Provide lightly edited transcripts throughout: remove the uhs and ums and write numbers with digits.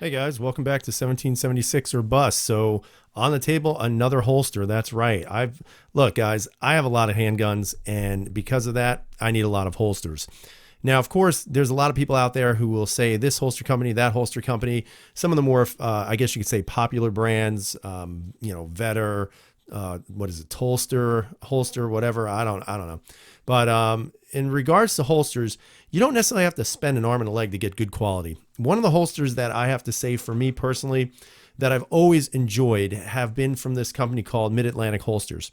Hey guys, welcome back to 1776 or Bust. So on the table, another holster. That's right. Look, guys, I have a lot of handguns, and because of that, I need a lot of holsters. Now, of course, there's a lot of people out there who will say this holster company, that holster company. Some of the more, I guess you could say, popular brands. Vetter, what is it, Tolster, holster, whatever. I don't know. But in regards to holsters, you don't necessarily have to spend an arm and a leg to get good quality. One of the holsters that I have to say for me personally that I've always enjoyed have been from this company called Mid-Atlantic Holsters.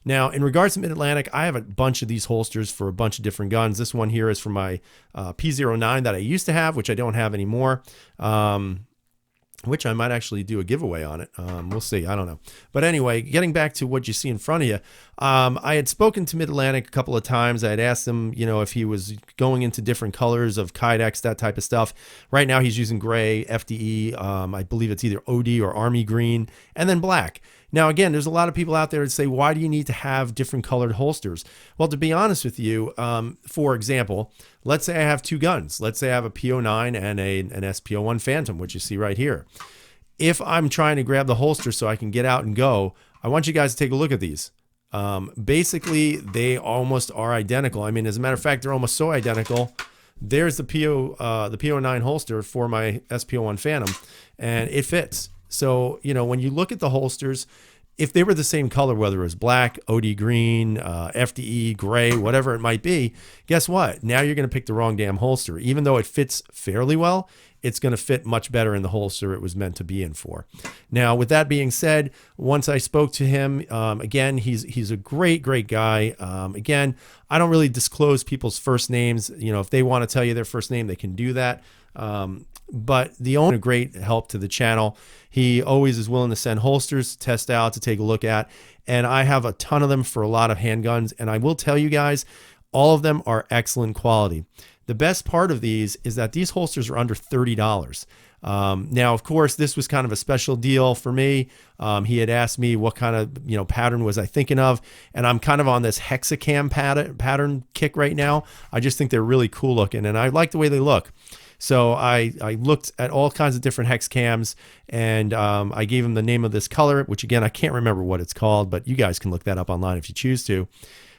Now, in regards to Mid-Atlantic, I have a bunch of these holsters for a bunch of different guns. This one here is for my P-09 that I used to have, which I don't have anymore. Which I might actually do a giveaway on it. We'll see. I don't know. But anyway, getting back to what you see in front of you, I had spoken to Mid-Atlantic a couple of times. I had asked him, if he was going into different colors of Kydex, that type of stuff. Right now, he's using gray, FDE. I believe it's either OD or Army green, and then black. Now, again, there's a lot of people out there that say, why do you need to have different colored holsters? Well, to be honest with you, for example, let's say I have two guns. Let's say I have a P-09 and an SP-01 Phantom, which you see right here. If I'm trying to grab the holster so I can get out and go, I want you guys to take a look at these. Basically, they almost are identical. I mean, as a matter of fact, they're almost so identical. There's the P-09 holster for my SP-01 Phantom, and it fits. So, when you look at the holsters, if they were the same color, whether it was black, OD green, FDE, gray, whatever it might be, guess what? Now you're going to pick the wrong damn holster. Even though it fits fairly well, it's going to fit much better in the holster it was meant to be in for. Now, with that being said, once I spoke to him, again, he's a great guy. Again, I don't really disclose people's first names. If they want to tell you their first name, they can do that. But the owner, great help to the channel. He always is willing to send holsters to test out, to take a look at. And I have a ton of them for a lot of handguns. And I will tell you guys, all of them are excellent quality. The best part of these is that these holsters are under $30. Now, of course, this was kind of a special deal for me. He had asked me what kind of pattern was I thinking of, and I'm kind of on this hexacam pattern kick right now. I just think they're really cool looking, and I like the way they look. So I looked at all kinds of different hex cams, and I gave him the name of this color, which again, I can't remember what it's called, but you guys can look that up online if you choose to.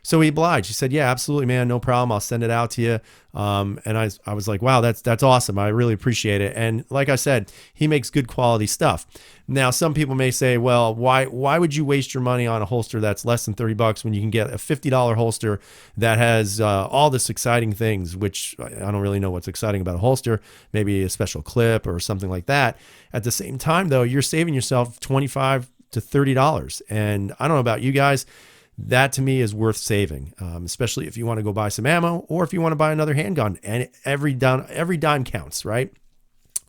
So he obliged. He said, yeah, absolutely, man. No problem. I'll send it out to you. And I was like, wow, that's awesome. I really appreciate it. And like I said, he makes good quality stuff. Now, some people may say, well, why would you waste your money on a holster that's less than $30 when you can get a $50 holster that has all this exciting things, which I don't really know what's exciting about a holster, maybe a special clip or something like that. At the same time, though, you're saving yourself $25 to $30. And I don't know about you guys, that to me is worth saving, especially if you want to go buy some ammo or if you want to buy another handgun. And every dime counts, right?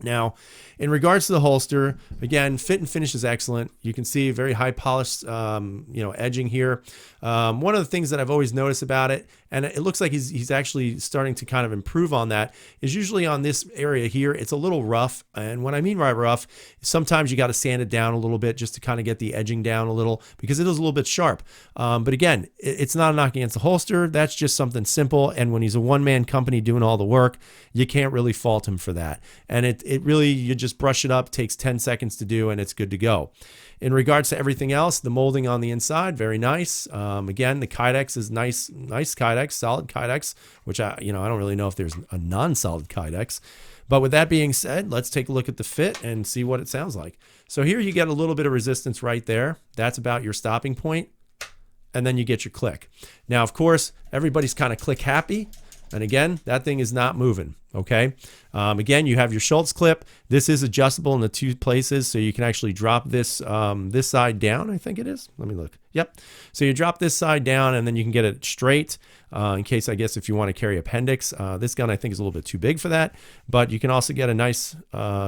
Now, in regards to the holster, again, fit and finish is excellent. You can see very high polished, edging here. One of the things that I've always noticed about it, and it looks like he's actually starting to kind of improve on that, is usually on this area here, it's a little rough. And what I mean by rough, sometimes you got to sand it down a little bit just to kind of get the edging down a little because it is a little bit sharp. But again, it's not a knock against the holster. That's just something simple. And when he's a one-man company doing all the work, you can't really fault him for that. And it really, you just brush it up, takes 10 seconds to do, and it's good to go. In regards to everything else, the molding on the inside, very nice. Again, the Kydex is nice Kydex, solid Kydex, which I don't really know if there's a non-solid Kydex. But with that being said, let's take a look at the fit and see what it sounds like. So here you get a little bit of resistance right there. That's about your stopping point. And then you get your click. Now, of course, everybody's kind of click happy. And again, that thing is not moving, okay? Again, you have your Schultz clip. This is adjustable in the two places, so you can actually drop this this side down, I think it is. Let me look. Yep. So you drop this side down, and then you can get it straight in case, I guess, if you want to carry appendix. This gun, I think, is a little bit too big for that, but you can also get a nice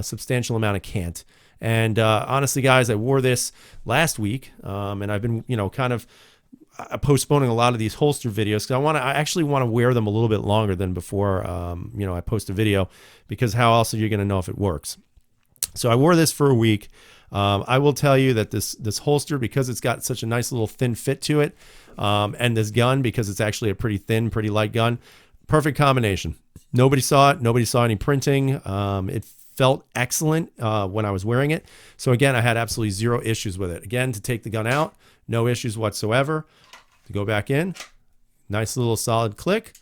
substantial amount of cant. And honestly, guys, I wore this last week, and I've been, kind of postponing a lot of these holster videos because I actually want to wear them a little bit longer than before I post a video, because how else are you going to know if it works? So I wore this for a week. I will tell you that this holster, because it's got such a nice little thin fit to it, and this gun, because it's actually a pretty thin, pretty light gun, perfect combination. Nobody saw it. Nobody saw any printing. It felt excellent when I was wearing it. So again, I had absolutely zero issues with it. Again, to take the gun out, no issues whatsoever. To go back in, nice little solid click.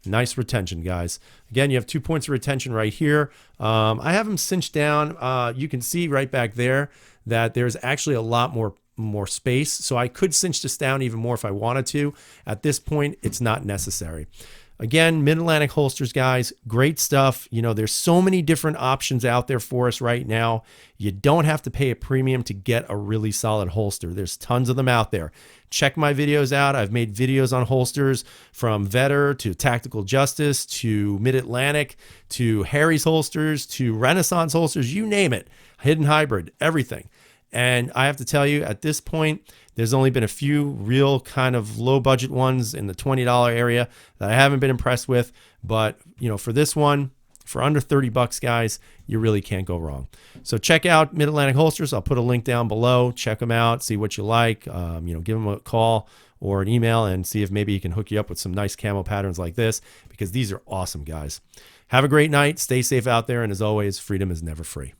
Nice retention, guys. Again, you have 2 points of retention right here. I have them cinched down. You can see right back there that there's actually a lot more space. So I could cinch this down even more if I wanted to. At this point, it's not necessary. Again, Mid-Atlantic holsters, guys, great stuff. You know, there's so many different options out there for us right now. You don't have to pay a premium to get a really solid holster. There's tons of them out there. Check my videos out. I've made videos on holsters from Vetter to Tactical Justice to Mid-Atlantic to Harry's holsters to Renaissance holsters, you name it. Hidden Hybrid, everything. And I have to tell you, at this point, there's only been a few real kind of low budget ones in the $20 area that I haven't been impressed with. But, you know, for this one, for under 30 bucks, guys, you really can't go wrong. So check out Mid-Atlantic Holsters. I'll put a link down below. Check them out, see what you like. You know, give them a call or an email and see if maybe he can hook you up with some nice camo patterns like this, because these are awesome, guys. Have a great night. Stay safe out there. And as always, freedom is never free.